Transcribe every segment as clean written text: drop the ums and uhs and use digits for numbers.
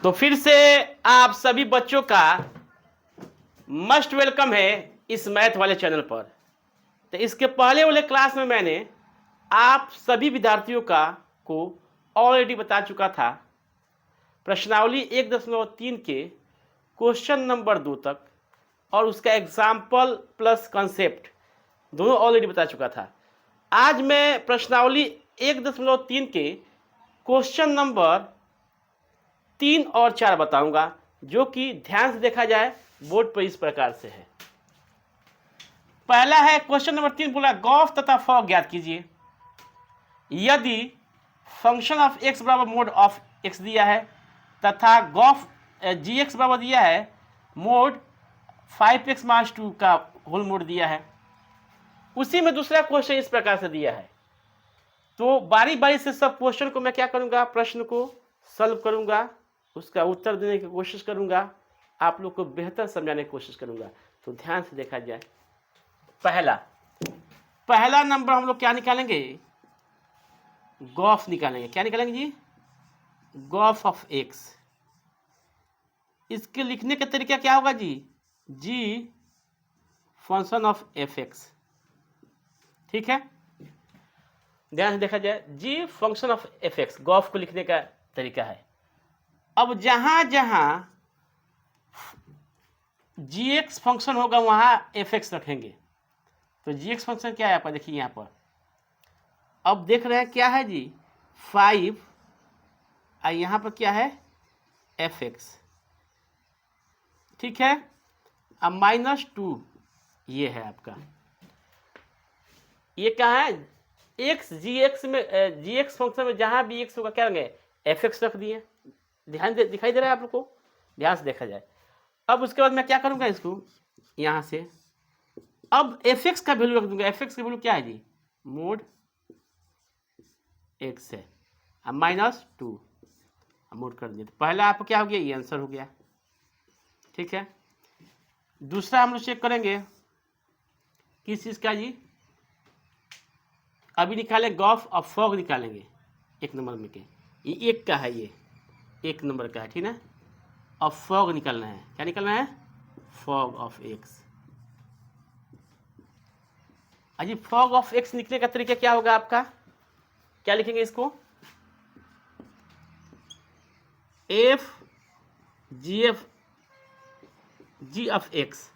तो फिर से आप सभी बच्चों का मस्ट वेलकम है इस मैथ वाले चैनल पर। तो इसके पहले वाले क्लास में मैंने आप सभी विद्यार्थियों को ऑलरेडी बता चुका था प्रश्नावली 1.3 के क्वेश्चन नंबर 2 तक और उसका एग्जाम्पल प्लस कंसेप्ट दोनों ऑलरेडी बता चुका था। आज मैं प्रश्नावली 1.3 के क्वेश्चन नंबर 3 और 4 बताऊंगा, जो कि ध्यान से देखा जाए बोर्ड पर इस प्रकार से है। पहला है क्वेश्चन नंबर 3, बोला गॉफ तथा फॉग ज्ञात कीजिए। यदि फंक्शन ऑफ एक्स बराबर मोड ऑफ एक्स दिया है तथा गॉफ जी एक्स बराबर दिया है मोड 5x-2 का होल मोड दिया है, उसी में दूसरा क्वेश्चन इस प्रकार से दिया है। तो बारी बारी से सब क्वेश्चन को मैं क्या करूंगा, प्रश्न को सॉल्व करूंगा, उसका उत्तर देने की कोशिश करूंगा, आप लोग को बेहतर समझाने की कोशिश करूंगा। तो ध्यान से देखा जाए, पहला नंबर हम लोग क्या निकालेंगे, गॉफ निकालेंगे। क्या निकालेंगे जी, गॉफ ऑफ एक्स। इसके लिखने का तरीका क्या होगा g, g function of f x. ठीक है, ध्यान से देखा जाए, g function of f x g of को लिखने का तरीका है। अब जहां जहां जी एक्स फंक्शन होगा वहां एफ एक्स रखेंगे। तो जी एक्स फंक्शन क्या है आप देखिए यहां पर, अब देख रहे हैं क्या है जी 5 और यहां पर क्या है एफ एक्स। ठीक है, अब -2 ये है आपका, ये क्या है एक्स, जी एक्स में जी एक्स फंक्शन में जहां भी एक्स होगा क्या होंगे एफ एक्स रख दिए। दिखाई दे रहा है आप लोग को, ध्यान से देखा जाए। अब उसके बाद मैं क्या करूंगा, इसको यहां से अब एफ एक्स का वैल्यू रख दूंगा। एफ एक्स का वैल्यू क्या है जी, मोड एक्स है, अब -2 मोड कर दिया। तो पहला आपको क्या हो गया, ये आंसर हो गया। ठीक है, दूसरा हम लोग चेक करेंगे किस चीज का जी, अभी निकालें गॉफ और फॉग निकालेंगे 1 नंबर में के, ये 1 का है, ये 1 नंबर का है, ठीक ना। और फॉग निकालना है, क्या निकालना है, फॉग ऑफ एक्स। अजी फॉग ऑफ एक्स लिखने का तरीका क्या होगा आपका, क्या लिखेंगे इसको, एफ जी ऑफ एक्स,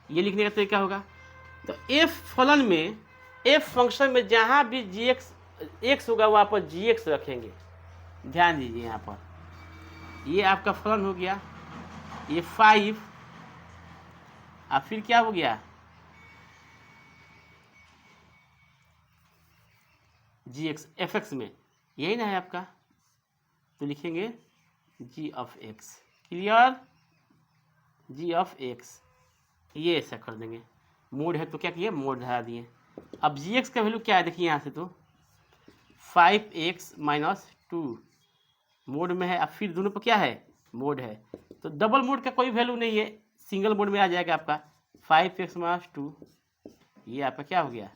ये लिखने का तरीका होगा। तो एफ फलन में, एफ फंक्शन में जहां भी जी एक्स होगा वहां पर जी एक्स रखेंगे। ध्यान दीजिए यहाँ पर, ये आपका फलन हो गया, ये 5 और फिर क्या हो गया जी एक्स एफ एक्स में, यही ना है आपका। तो लिखेंगे g of x, clear, g of x, ये ऐसा कर देंगे। मोड है तो क्या किए, मोड धरा दिए। अब जी एक्स का वैल्यू क्या है देखिए यहाँ से, तो 5x-2 मोड में है, अब फिर दोनों पर क्या है मोड है, तो डबल मोड का कोई वैल्यू नहीं है, सिंगल मोड में आ जाएगा आपका 5x-2। ये आपका क्या हो गया,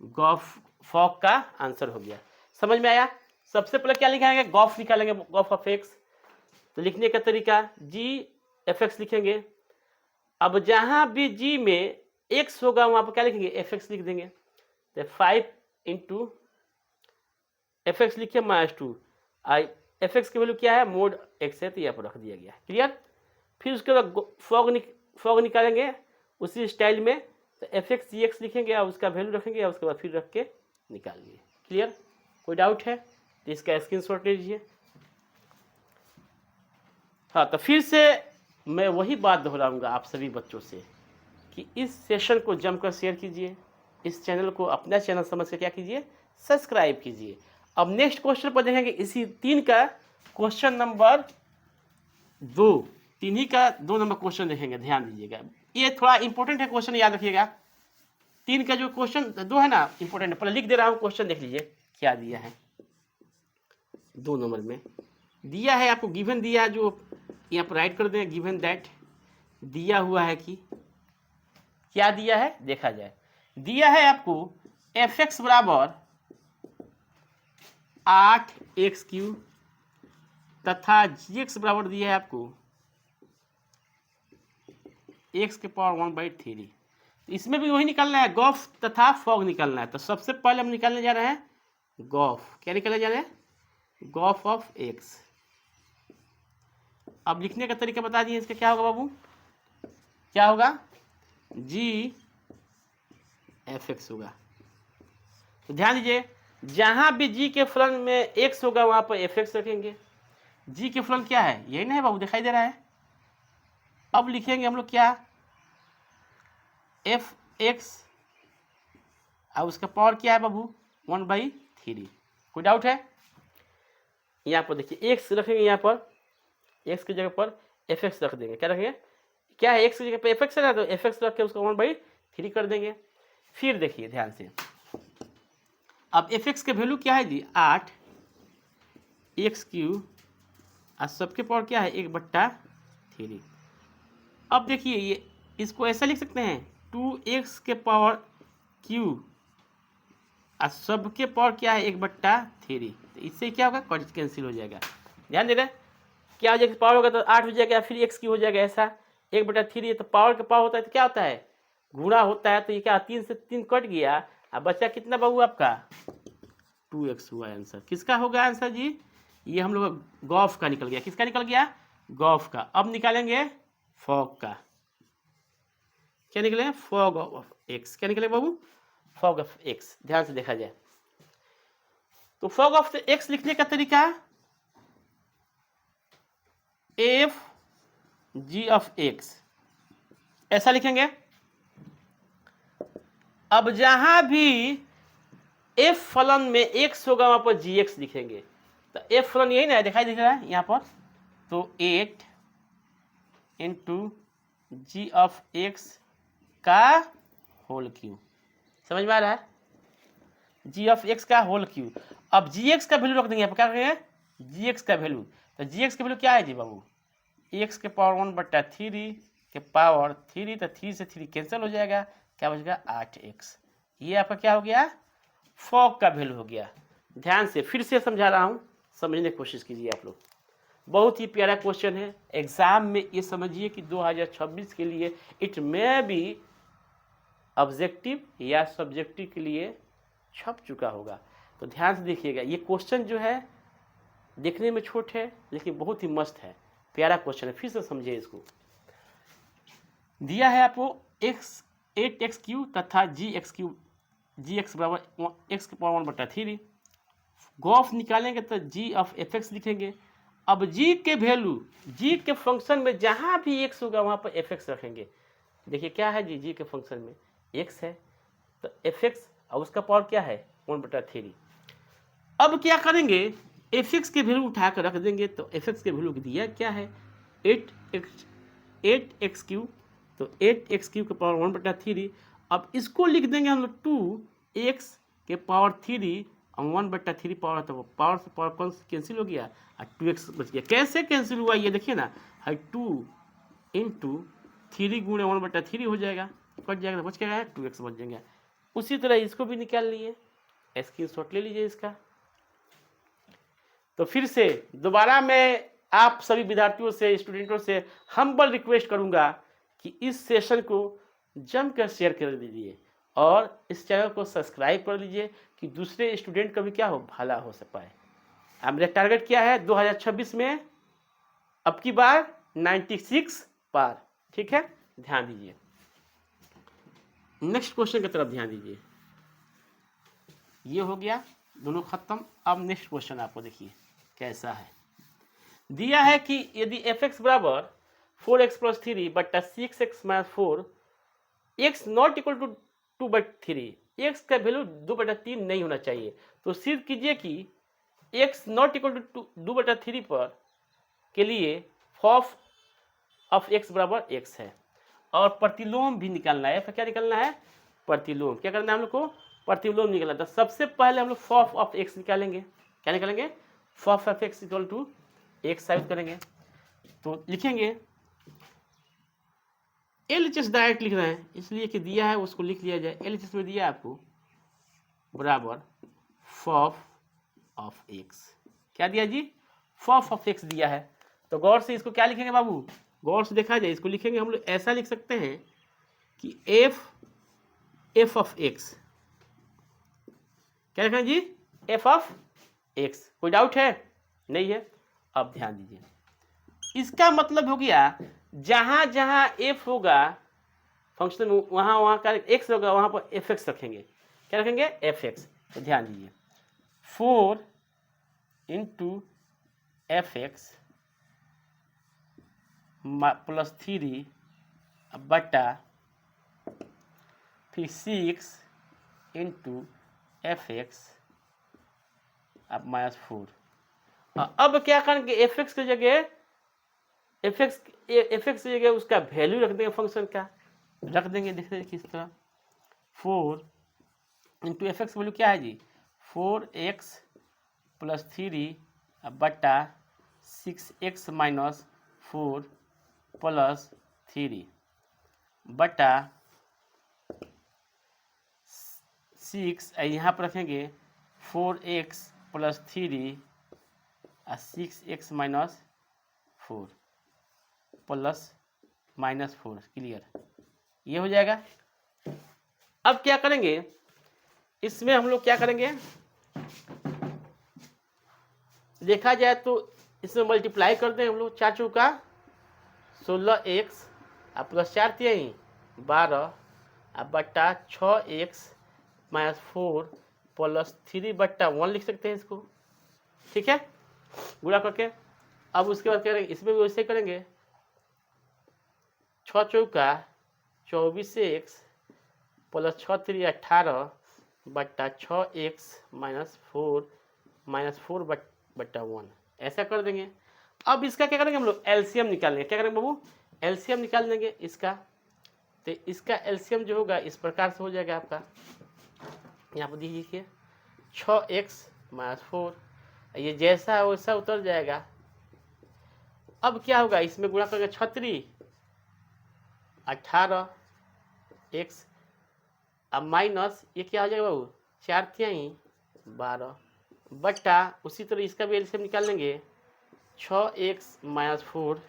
गॉफ फॉग का आंसर हो गया। समझ में आया। सबसे पहले क्या लिखेंगे, गॉफ निकालेंगे, गॉफ ऑफ एक्स। तो लिखने का तरीका जी एफ एक्स लिखेंगे। अब जहां भी जी में एक्स होगा वहां पर क्या लिखेंगे, एफ एक्स लिख देंगे। तो 5 इंटू एफ एक्स लिखिए -2, एफ एक्स की वैल्यू क्या है, मोड एक्स है, तो यहाँ पर रख दिया गया। क्लियर। फिर उसके बाद फॉग निकालेंगे उसी स्टाइल में, तो एफ एक्स जी एक्स लिखेंगे और उसका वैल्यू रखेंगे और उसके बाद फिर रख के निकालेंगे। क्लियर, कोई डाउट है तो इसका स्क्रीनशॉट ले लीजिए। हाँ, तो फिर से मैं वही बात दोहराऊंगा आप सभी बच्चों से कि इस सेशन को जमकर शेयर कीजिए, इस चैनल को अपना चैनल समझ के क्या कीजिए, सब्सक्राइब कीजिए। अब नेक्स्ट क्वेश्चन पर देखेंगे इसी 3 का क्वेश्चन नंबर 2, 3 ही का 2 नंबर क्वेश्चन देखेंगे। ध्यान दीजिएगा, ये थोड़ा इंपॉर्टेंट है क्वेश्चन, याद रखिएगा। 3 का जो क्वेश्चन 2 है ना, इंपॉर्टेंट है। पहले लिख दे रहा हूँ, क्वेश्चन देख लीजिए क्या दिया है। 2 नंबर में दिया है आपको, गिवन दिया है, जो यहाँ पर राइट कर दें, गिवन दैट दिया हुआ है कि क्या दिया है देखा जाए। दिया है आपको एफ एक्स बराबर 8x³ तथा जी एक्स बराबर दिया है आपको एक्स के पावर 1/3। इसमें भी वही निकालना है, गॉफ तथा फॉग निकालना है। तो सबसे पहले हम निकालने जा रहे हैं गॉफ। क्या निकालने जा रहे हैं? Gauff of x. अब लिखने का तरीका बता दिए, इसका क्या होगा बाबू? क्या होगा? जी एफ एक्स होगा। तो ध्यान दीजिए, जहां भी जी के फलन में एक्स होगा वहां पर एफ एक्स रखेंगे। जी के फलन क्या है? यही ना है बाबू, दिखाई दे रहा है। अब लिखेंगे हम लोग क्या? एफ एक्स और उसका पावर क्या है बाबू? 1/3। कोई डाउट है? यहाँ पर देखिए एक्स रखेंगे, यहाँ पर एक्स की जगह पर एफ एक्स रख देंगे। क्या रखेंगे? क्या है, एक्स की जगह पर एफ एक्स है ना, तो एफ एक्स रख के उसको 1/3 कर देंगे। फिर देखिए ध्यान से, अब एफ एक्स के वैल्यू क्या है जी? 8 एक्स क्यू और सबके पावर क्या है? 1/3। अब देखिए ये इसको ऐसा लिख सकते हैं 2x के पावर क्यू और सबके पावर क्या है? 1/3। तो इससे क्या होगा? कैंसिल हो जाएगा। ध्यान दे रहे, क्या हो जाएगा? पावर होगा तो 8 हो जाएगा, फिर x क्यू हो जाएगा। ऐसा 1/3 तो पावर के पावर होता है तो क्या होता है? गुणा होता है। तो ये क्या 3 से 3 कट गया, अब बचा कितना बाबू आपका? 2x हुआ आंसर। किसका होगा आंसर जी? ये हम लोग गॉफ का निकल गया। किसका निकल गया? गॉफ का। अब निकालेंगे फॉग का। क्या निकले? Fog of x. क्या निकले बाबू? Fog of x. ध्यान से देखा जाए तो फॉग ऑफ एक्स लिखने का तरीका एफ जी ऑफ एक्स ऐसा लिखेंगे। अब जहां भी एफ फलन में एक्स होगा वहां पर जी एक्स लिखेंगे। तो एफ फलन यही ना दिखाई दिख रहा है यहाँ पर। तो 8 इंटू जी ऑफ एक्स का होल क्यू। समझ में आ रहा है? जी ऑफ एक्स का होल क्यू। अब जी एक्स का वैल्यू रख देंगे यहाँ पर। क्या रखेंगे? जी एक्स का वैल्यू। तो जी एक्स का वैल्यू क्या है जी बाबू? एक्स के पावर 1/3 के पावर 3। तो 3 से 3 कैंसिल हो जाएगा। क्या बचेगा? 8x। ये आपका क्या हो गया? फॉग का वैल्यू हो गया। ध्यान से फिर से समझा रहा हूँ, समझने की कोशिश कीजिए आप लोग। बहुत ही प्यारा क्वेश्चन है। एग्जाम में ये समझिए कि 2026 के लिए इट मे बी ऑब्जेक्टिव या सब्जेक्टिव के लिए छप चुका होगा। तो ध्यान से देखिएगा, ये क्वेश्चन जो है देखने में छोट है लेकिन बहुत ही मस्त है, प्यारा क्वेश्चन है। फिर से समझिए इसको। दिया है आपको एक्स 8x क्यू तथा जी एक्स क्यू, जी एक्स बराबर एक्स के पावर 1/3। गॉफ निकालेंगे तो जी ऑफ एफ एक्स लिखेंगे। अब जी के वैल्यू, जी के फंक्शन में जहां भी एक्स होगा वहां पर एफ एक्स रखेंगे। देखिए क्या है जी के फंक्शन में एक्स है तो एफ एक्स और उसका पावर क्या है? 1/3। अब क्या करेंगे? एफ एक्स के वैल्यू उठा कर रख देंगे। तो एफ एक्स के वैल्यू दिया क्या है? 8x Q. तो 8x क्यू के पावर 1/3। अब इसको लिख देंगे हम लोग 2x के पावर 3 और 1/3 पावर, तो पावर से पावर कौन कैंसिल हो गया और 2x बच गया। कैसे कैंसिल हुआ ये देखिए ना, 2 इंटू 3 गुणे 1/3 हो जाएगा, कट जाएगा तो बच क्या है? 2x बच जाएगा। उसी तरह इसको भी निकाल लिए, स्क्रीनशॉट ले लीजिए इसका। तो फिर से दोबारा मैं आप सभी विद्यार्थियों से, स्टूडेंटों से हम्बल रिक्वेस्ट करूंगा कि इस सेशन को जमकर शेयर कर दीजिए और इस चैनल को सब्सक्राइब कर लीजिए कि दूसरे स्टूडेंट का भी क्या हो, भला हो पाए। अब मेरा टारगेट क्या है 2026 में? अब की बार 96 पार। ठीक है, ध्यान दीजिए। नेक्स्ट क्वेश्चन की तरफ ध्यान दीजिए। ये हो गया, दोनों खत्म। अब नेक्स्ट क्वेश्चन आपको देखिए कैसा है। दिया है कि यदि एफ एक्स बराबर 4x + 3 बट्टा 6x - 4 x not equal to 2/3, x का वैल्यू 2/3 नहीं होना चाहिए। तो सिद्ध कीजिए कि x नॉट इक्वल टू 2/3 पर के लिए फॉफ ऑफ x बराबर x है। और प्रतिलोम भी निकालना है। क्या निकालना है? प्रतिलोम। क्या करना है हम लोग को? प्रतिलोम निकालना। तो सबसे पहले हम लोग फॉफ ऑफ x निकालेंगे। क्या निकालेंगे? फॉफ of x equal to x साबित करेंगे। तो लिखेंगे LHS डायरेक्ट लिख रहे हैं इसलिए कि दिया है उसको लिख लिया जाए। LHS में दिया है आपको बराबर फॉफ ऑफ x। क्या दिया जी? f ऑफ x दिया है। तो गौर से इसको क्या लिखेंगे बाबू, गौर से देखा जाए इसको लिखेंगे हम लोग ऐसा लिख सकते हैं कि f ऑफ x, क्या लिखेंगे जी, f ऑफ x। कोई डाउट है? नहीं है। अब ध्यान दीजिए, इसका मतलब हो गया जहां जहां f होगा फंक्शन में वहां वहां का x होगा, वहां पर fx रखेंगे। क्या रखेंगे, fx। तो ध्यान दीजिए 4 इंटू fx प्लस 3 बटा फिर 6 इंटू fx अब -4। अब क्या करेंगे, fx की जगह fx की जगह उसका वैल्यू रख देंगे, फंक्शन का रख देंगे। देखते किस तरह, 4 इंटू एफ वैल्यू क्या है जी, 4x प्लस 3 बटा 6x माइनस 4 प्लस 3 बटा 6, यहाँ पर रखेंगे 4x plus 3 6x minus 4 plus -4। Clear, ये हो जाएगा। अब क्या करेंगे, इसमें हम लोग क्या करेंगे, देखा जाए तो इसमें मल्टीप्लाई कर दें हम लोग, 4 चौका 16x प्लस 4 3 12 बट्टा 6x माइनस 4 प्लस 3 बट्टा 1 लिख सकते हैं इसको, ठीक है, गुणा करके। अब उसके बाद करेंगे, इसमें भी वैसे करेंगे, 6 चौका 24x प्लस 6 3 18 बट्टा 6x माइनस 4 बट्टा 1, ऐसा कर देंगे। अब इसका क्या करेंगे हम लोग, एलसीएम निकाल लेंगे। क्या करेंगे बाबू, एलसीएम निकाल लेंगे इसका। तो इसका एलसीएम जो होगा इस प्रकार से हो जाएगा आपका, यहाँ पर देखिए 6x माइनस 4, ये जैसा है वैसा उतर जाएगा। अब क्या होगा, इसमें गुणा करके 6 18x अब माइनस ये क्या हो जाएगा बाबू, 4 3 12 बट्टा, उसी तरह इसका भी एलसीएम निकाल लेंगे, 6x माइनस 4,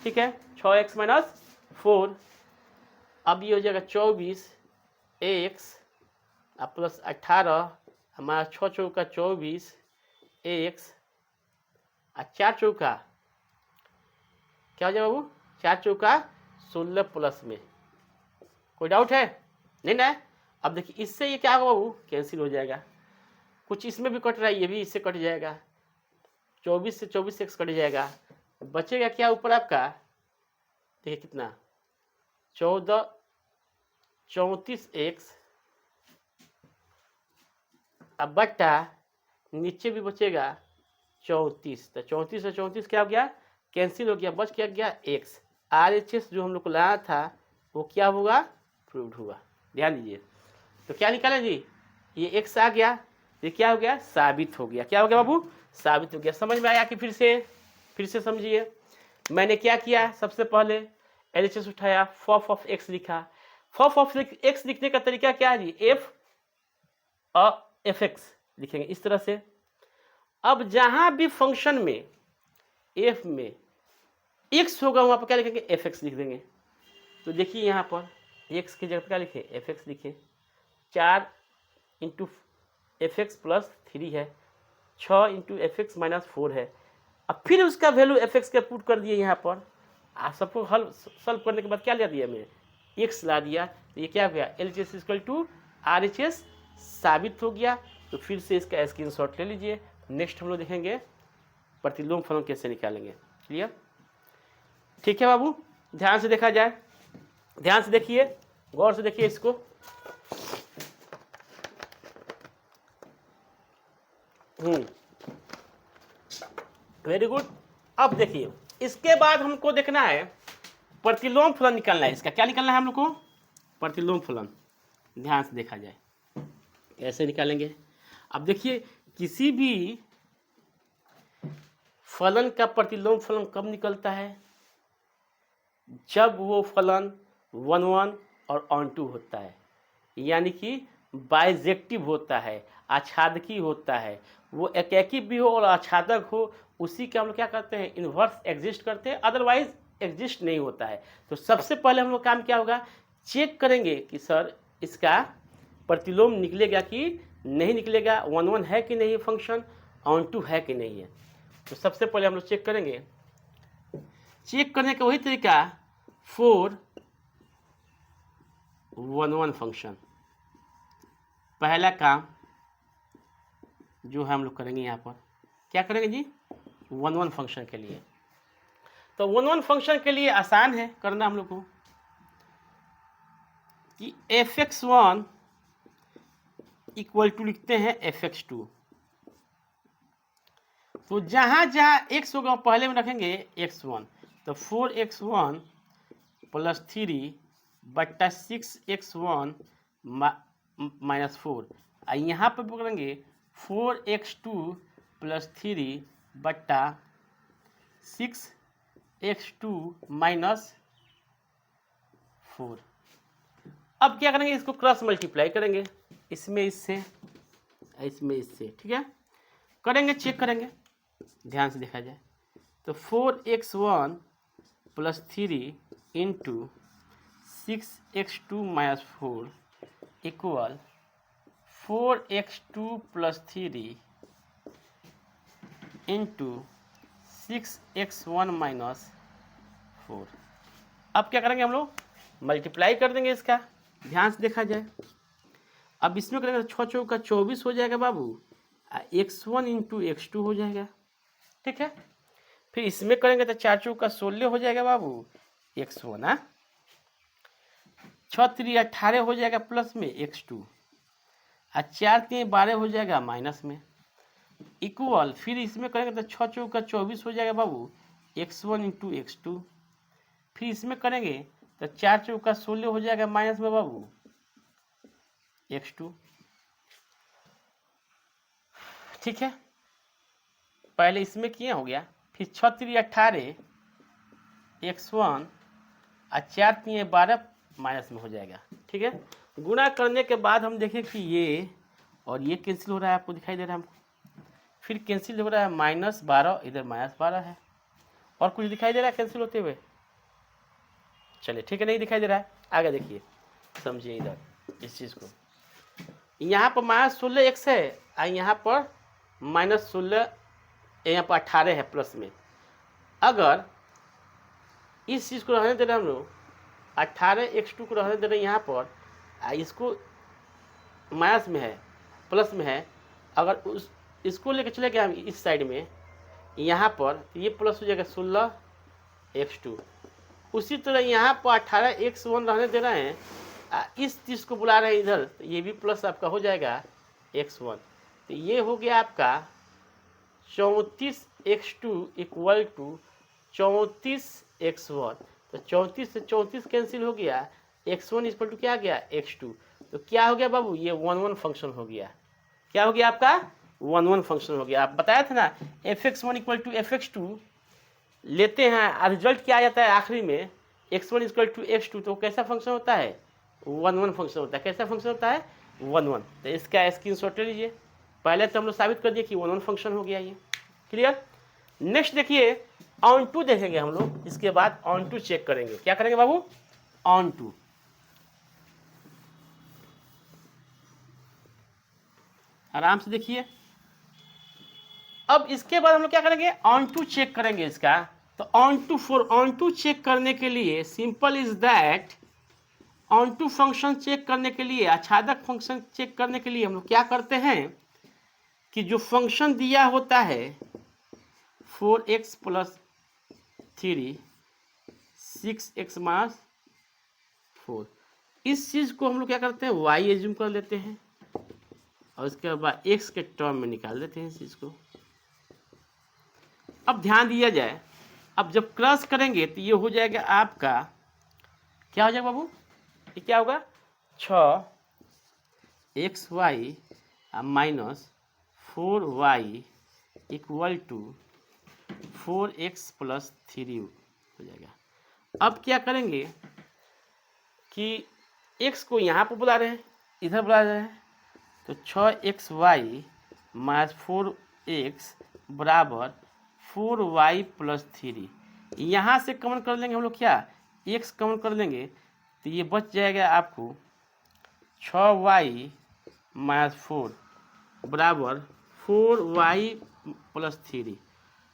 ठीक है, 6x माइनस 4। अब ये हो जाएगा 24x प्लस 18 हमारा 6 चौका 24x 4 चौका क्या हो जाएगा बाबू, 4 चौका 16 प्लस में। कोई डाउट है? नहीं ना। अब देखिए इससे ये क्या होगा बाबू, कैंसिल हो जाएगा, कुछ इसमें भी कट रहा है, ये भी इससे कट जाएगा, 24 से 24x कट जाएगा, बचेगा क्या ऊपर आपका, देखिए कितना 34x अब बट्टा नीचे भी बचेगा 34। तो 34 से 34 क्या हो गया, कैंसिल हो गया, बच क्या गया x। RHS जो हम लोग को लाना था वो क्या होगा, प्रूव्ड हुआ। ध्यान दीजिए, तो क्या निकालें जी, ये x आ गया, ये क्या हो गया, साबित हो गया। क्या हो गया बाबू, साबित हो गया। समझ में आया कि फिर से समझिए। मैंने क्या किया, सबसे पहले LHS उठाया, f ऑफ x लिखा। f ऑफ x लिखने का तरीका क्या है जी, fx लिखेंगे इस तरह से। अब जहां भी फंक्शन में f में x होगा वहां पर क्या लिखेंगे, fx लिख देंगे। तो देखिए यहाँ पर x की जगह क्या लिखे, fx लिखे, 4 इंटू fx प्लस 3 है, 6 इंटू fx माइनस 4 है। अब फिर उसका वैल्यू fx का पुट कर दिए यहाँ पर। आप सबको हल सॉल्व करने के बाद क्या ला दिया मैंने, x ला दिया। तो ये क्या हो गया, LHS इक्वल टू RHS साबित हो गया। तो फिर से इसका स्क्रीनशॉट ले लीजिए। नेक्स्ट हम लोग देखेंगे प्रतिलोम फलन कैसे निकालेंगे। क्लियर, ठीक है बाबू, ध्यान से देखा जाए, ध्यान से देखिए, गौर से देखिए इसको। Very good. अब देखिए इसके बाद हमको देखना है प्रतिलोम फलन निकालना है। इसका क्या निकालना है हम लोग को, प्रतिलोम फलन। ध्यान से देखा जाए कैसे निकालेंगे। अब देखिए किसी भी फलन का प्रतिलोम फलन कब निकलता है, जब वो फलन 1 1 और ऑन टू होता है, यानी कि बाइजेक्टिव होता है, आच्छादकी होता है। वो एकैकी भी हो और आच्छादक हो, उसी का हम लोग क्या करते हैं, इन्वर्स एग्जिस्ट करते हैं, अदरवाइज एग्जिस्ट नहीं होता है। तो सबसे पहले हम लोग काम क्या होगा, चेक करेंगे कि सर इसका प्रतिलोम निकलेगा कि नहीं निकलेगा, 1 1 है कि नहीं फंक्शन, ऑन टू है कि नहीं है। तो सबसे पहले हम लोग चेक करेंगे। चेक करने का वही तरीका 4 1 1 फंक्शन। पहला काम जो है हम लोग करेंगे यहाँ पर, क्या करेंगे जी, 1 1 फंक्शन के लिए। तो 1 1 फंक्शन के लिए आसान है करना हम लोग को कि fx1 इक्वल टू लिखते हैं fx2। तो जहां जहां x होगा पहले में रखेंगे x1। तो 4x1 प्लस 3 बट्टा 6x1 माइनस 4। यहाँ पर पकड़ेंगे 4x2 प्लस 3 बट्टा 6x2 माइनस 4। अब क्या करेंगे, इसको क्रॉस मल्टीप्लाई करेंगे, इसमें इससे इसमें इससे, ठीक है, करेंगे, चेक करेंगे, ध्यान से देखा जाए। तो 4x1 plus 3 into 6x2 minus 4 equal 4x2 plus 3 into 6x1 minus 4। अब क्या करेंगे हम लोग, मल्टीप्लाई कर देंगे इसका, ध्यान से देखा जाए। अब इसमें करेंगे तो 6 चौका 24 हो जाएगा बाबू, x1 इंटू x2 हो जाएगा, ठीक है। फिर इसमें करेंगे तो 4 चौका 16 हो जाएगा बाबू, x1 है, 6 3 18 हो जाएगा प्लस में x2, 4 3 12 हो जाएगा माइनस में, इक्वल फिर इसमें करेंगे तो 6 चौका 24 हो जाएगा बाबू, x1 इंटू x2। फिर इसमें करेंगे तो 4 चौका 16 हो जाएगा माइनस में बाबू x2, ठीक है। पहले इसमें किया हो गया, फिर 6 3 18 x1 और 4 3 12 माइनस में हो जाएगा, ठीक है। गुणा करने के बाद हम देखें कि ये और ये कैंसिल हो रहा है, आपको दिखाई दे रहा है हमको, फिर कैंसिल हो रहा है -12, इधर -12 है, और कुछ दिखाई दे रहा है कैंसिल होते हुए, चलिए ठीक है, नहीं दिखाई दे रहा है, आगे देखिए, समझिए इधर इस चीज़ को। यहाँ पर -16x है और यहाँ पर -16, यहाँ पर 18 है प्लस में। अगर इस चीज़ को रहने दे रहे हम लोग, 18x2 को रहने दे रहे यहाँ पर, इसको माइनस में है प्लस में है, अगर उस इसको लेकर चले गए हम इस साइड में, यहाँ पर तो ये प्लस हो जाएगा 16x2। उसी तरह यहाँ पर 18x1 रहने दे रहे हैं, इस चीज़ को बुला रहे हैं इधर, तो ये भी प्लस आपका हो जाएगा x1। तो ये हो गया आपका 34x2 इक्वल टू 34x1। तो 34 से 34 कैंसिल हो गया, x1 इक्वल टू क्या आ गया, x2। तो क्या हो गया बाबू, ये 1 1 फंक्शन हो गया। क्या हो गया आपका, 1 1 फंक्शन हो गया। आप बताया था ना fx1 इक्वल टू fx2 लेते हैं, और रिजल्ट क्या आ जाता है आखिरी में, x1 इक्वल टू x2, तो कैसा फंक्शन होता है, 1 1 फंक्शन होता है। कैसा फंक्शन होता है, 1 1। तो इसका स्क्रीनशॉट ले लीजिए। पहले तो हम लोग साबित कर दिए कि 1 1 फंक्शन हो गया, ये क्लियर। नेक्स्ट देखिए, ऑन टू देखेंगे हम लोग, इसके बाद ऑन टू चेक करेंगे। क्या करेंगे बाबू, ऑन टू। आराम से देखिए। अब इसके बाद हम लोग क्या करेंगे, ऑन टू चेक करेंगे इसका। तो ऑन टू चेक करने के लिए simple is that, on to function check करने के लिए, आच्छादक फंक्शन चेक करने के लिए हम लोग क्या करते हैं कि जो फंक्शन दिया होता है 4x प्लस 3 6x माइनस 4, इस चीज़ को हम लोग क्या करते हैं, y एज्यूम कर लेते हैं, और उसके बाद x के टर्म में निकाल देते हैं इस चीज़ को। अब ध्यान दिया जाए, अब जब क्रॉस करेंगे तो ये हो जाएगा आपका, क्या हो जाएगा बाबू, ये क्या होगा, 6xy minus 4y equal to 4x plus 3 हो जाएगा। अब क्या करेंगे कि x को यहाँ पर बुला रहे हैं, इधर बुला रहे हैं, तो 6xy माइनस 4x बराबर 4y प्लस 3। यहाँ से कॉमन कर लेंगे हम लोग, क्या x कॉमन कर लेंगे तो ये बच जाएगा आपको 6y माइनस 4 बराबर 4y प्लस 3।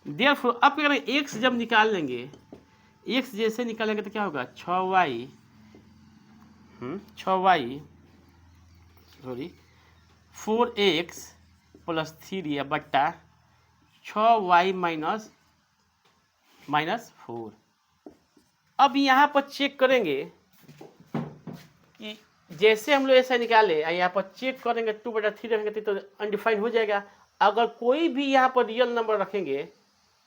देयरफॉर अब क्या करेंगे, x जब निकाल लेंगे, x जैसे निकालेंगे तो क्या होगा 6y सॉरी 4x प्लस 3 बट्टा 6y माइनस 4। अब यहाँ पर चेक करेंगे कि जैसे हम लोग ऐसा निकाले, यहाँ पर चेक करेंगे 2/3 रखेंगे तो अनडिफाइंड हो जाएगा। अगर कोई भी यहाँ पर रियल नंबर रखेंगे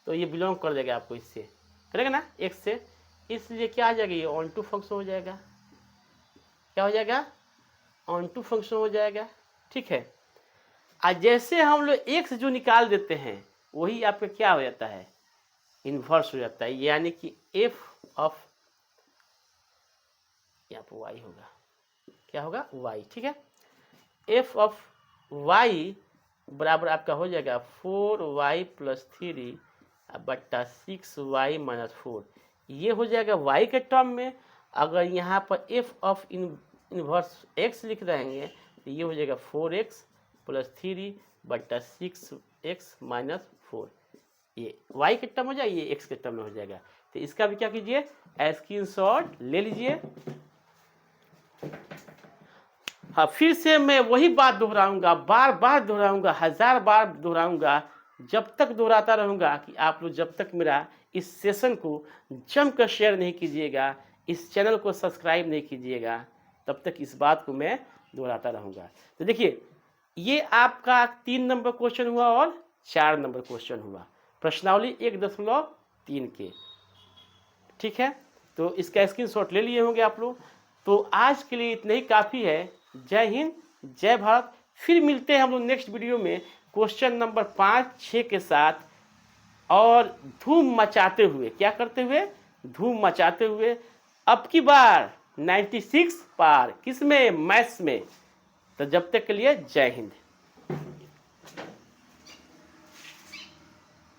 तो ये बिलोंग कर जाएगा आपको, इससे करेगा ना x से, इसलिए क्या आ जाएगा, ये ऑन टू फंक्शन हो जाएगा। क्या हो जाएगा, ऑन टू फंक्शन हो जाएगा। ठीक है, आज जैसे हम लोग x जो निकाल देते हैं वही आपका क्या हो जाता है, इन्वर्स हो जाता है, यानी कि f ऑफ यहाँ पर y होगा, क्या होगा y। ठीक है, f ऑफ y बराबर आपका हो जाएगा 4y प्लस 3 बट्टा 6y माइनस 4। ये हो जाएगा y के टर्म में। अगर यहाँ पर f ऑफ इनवर्स x लिख देंगे तो ये हो जाएगा 4x प्लस 3 बट्टा 6x माइनस 4। ये y के टर्म हो जाएगा, ये x के टर्म में हो जाएगा। तो इसका भी क्या कीजिए, स्क्रीनशॉट ले लीजिए। हाँ, फिर से मैं वही बात दोहराऊंगा, बार बार दोहराऊंगा, 1000 बार दोहराऊंगा, जब तक दोहराता रहूंगा कि आप लोग जब तक मेरा इस सेशन को जमकर शेयर नहीं कीजिएगा, इस चैनल को सब्सक्राइब नहीं कीजिएगा, तब तक इस बात को मैं दोहराता रहूंगा। तो देखिए, ये आपका 3 नंबर क्वेश्चन हुआ और 4 नंबर क्वेश्चन हुआ, प्रश्नावली 1.3 के। ठीक है, तो इसका स्क्रीनशॉट ले लिए होंगे आप लोग। तो आज के लिए इतना ही काफ़ी है। जय हिंद, जय भारत। फिर मिलते हैं हम लोग नेक्स्ट वीडियो में क्वेश्चन नंबर 5, 6 के साथ, और धूम मचाते हुए, क्या करते हुए, धूम मचाते हुए, अब की बार 96 पार, किस में, मैथ्स में। तो जब तक के लिए जय हिंद।